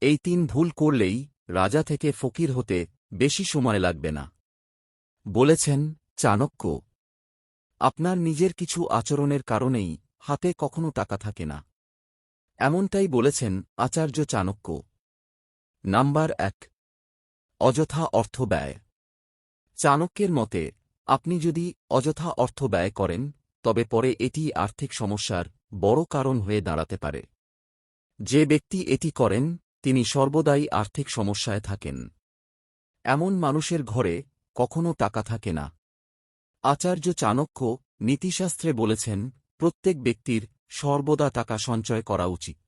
এই 3 ভুল করলেই রাজা থেকে ফকির হতে বেশি সময় লাগবে না। বলেছেন চাণক্য। আপনার নিজের কিছু আচরণের কারণেই হাতে কখনো টাকা থাকে না। এমনটাই বলেছেন আচার্য চাণক্য। নাম্বার 1, অযথা অর্থ ব্যয়। চাণক্যের মতে, আপনি যদি অযথা অর্থ ব্যয় করেন, তবে পরে এটি আর্থিক সমস্যার বড় কারণ হয়ে দাঁড়াতে পারে। যে ব্যক্তি এটি করেন, তিনি সর্বদাই আর্থিক সমস্যায় থাকেন। এমন মানুষের ঘরে কখনো টাকা থাকে না। আচার্য চাণক্য নীতিশাস্ত্রে বলেছেন, প্রত্যেক ব্যক্তির সর্বদা টাকা সঞ্চয় করা উচিত।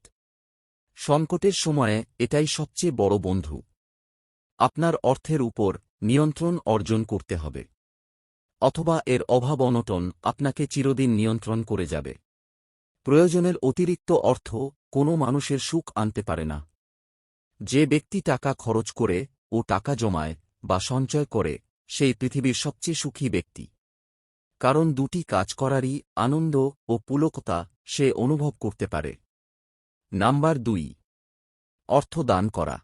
সংকটের সময়ে এটাই সবচেয়ে বড় বন্ধু। আপনার অর্থের উপর নিয়ন্ত্রণ অর্জন করতে হবে, অথবা এর অভাব অনটন আপনাকে চিরদিন নিয়ন্ত্রণ করে যাবে। প্রয়োজনের অতিরিক্ত অর্থ কোনো মানুষের সুখ আনতে পারে না। যে ব্যক্তি টাকা খরচ করে ও টাকা জমায় বা সঞ্চয় করে, সেই পৃথিবীর সবচেয়ে সুখী ব্যক্তি। কারণ দুটি কাজ করারই আনন্দ ও পুলকতা সে অনুভব করতে পারে। নাম্বার 2, অর্থ দান করা।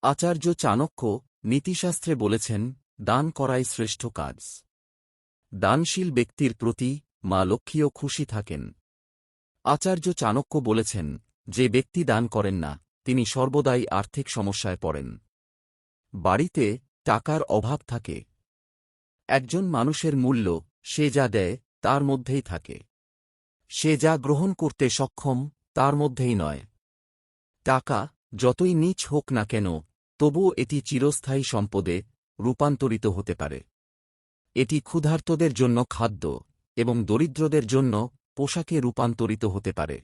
আচার্য চাণক্য নীতিশাস্ত্রে বলেছেন, দান করাই শ্রেষ্ঠ কাজ। দানশীল ব্যক্তির প্রতি মা লক্ষ্মীও খুশি থাকেন। আচার্য চাণক্য বলেছেন, যে ব্যক্তি দান করেন না, তিনি সর্বদাই আর্থিক সমস্যায় পড়েন। বাড়িতে টাকার অভাব থাকে। একজন মানুষের মূল্য সে যা দেয় তার মধ্যেই থাকে। সে যা গ্রহণ করতে সক্ষম তার মধ্যেই নয়। টাকা যতই নীচ হোক না কেন, তবুও এটি চিরস্থায়ী সম্পদে রূপান্তরিত হতে পারে। এটি ক্ষুধার্তদের জন্য খাদ্য এবং দরিদ্রদের জন্য পোশাকে রূপান্তরিত হতে পারে।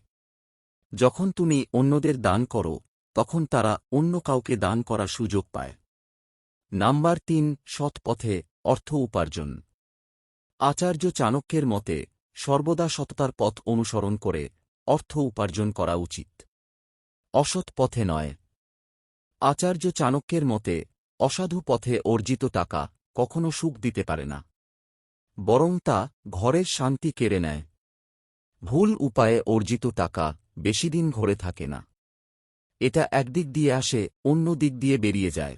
যখন তুমি অন্যদের দান করো, তখন তারা অন্য কাউকে দান করার সুযোগ পায়। নাম্বার 3, সৎ পথে অর্থ উপার্জন। আচার্য চাণক্যের মতে, সর্বদা সততার পথ অনুসরণ করে অর্থ উপার্জন করা উচিত, অসৎ পথে নয়। আচার্য চাণক্যের মতে, অসাধু পথে অর্জিত টাকা কখনো সুখ দিতে পারে না, বরং তা ঘরের শান্তি কেড়ে নেয়। ভুল উপায়ে অর্জিত টাকা বেশিদিন ঘরে থাকে না। এটা একদিক দিয়ে আসে, অন্য দিক দিয়ে বেরিয়ে যায়।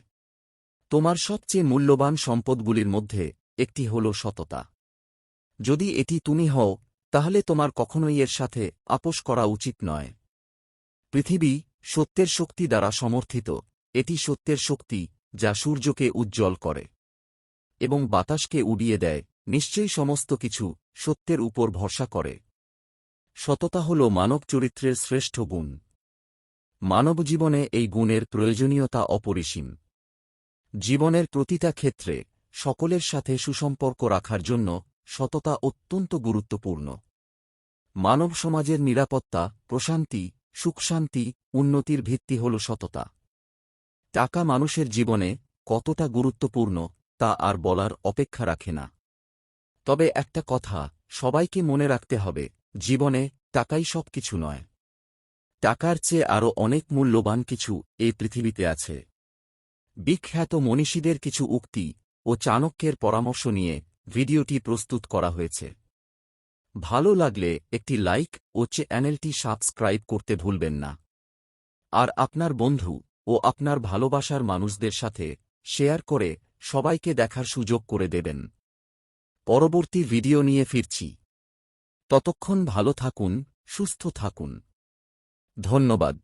তোমার সবচেয়ে মূল্যবান সম্পদগুলির মধ্যে একটি হল সততা। যদি এটি তুমি হও, তাহলে তোমার কখনোই এর সাথে আপোস করা উচিত নয়। পৃথিবী সত্যের শক্তি দ্বারা সমর্থিত। এটি সত্যের শক্তি যা সূর্যকে উজ্জ্বল করে এবং বাতাসকে উড়িয়ে দেয়। নিশ্চয়ই সমস্ত কিছু সত্যের উপর ভরসা করে। সততা হল মানব চরিত্রের শ্রেষ্ঠ গুণ। মানবজীবনে এই গুণের প্রয়োজনীয়তা অপরিসীম। জীবনের প্রতিটা ক্ষেত্রে সকলের সাথে সুসম্পর্ক রাখার জন্য সততা অত্যন্ত গুরুত্বপূর্ণ। মানব সমাজের নিরাপত্তা, প্রশান্তি, সুখশান্তি, উন্নতির ভিত্তি হল সততা। টাকা মানুষের জীবনে কতটা গুরুত্বপূর্ণ তা আর বলার অপেক্ষা রাখে না। তবে একটা কথা সবাইকে মনে রাখতে হবে, জীবনে টাকাই সবকিছু নয়। টাকার চেয়ে আরও অনেক মূল্যবান কিছু এই পৃথিবীতে আছে। বিখ্যাত মনীষীদের কিছু উক্তি ও চাণক্যের পরামর্শ নিয়ে ভিডিওটি প্রস্তুত করা হয়েছে। ভালো লাগলে একটি লাইক ও চ্যানেলটি সাবস্ক্রাইব করতে ভুলবেন না। আর আপনার বন্ধু ও আপনার ভালোবাসার মানুষদের সাথে শেয়ার করে সবাইকে দেখার সুযোগ করে দেবেন। পরবর্তী ভিডিও নিয়ে ফিরছি। ততক্ষণ ভালো থাকুন, সুস্থ থাকুন। ধন্যবাদ।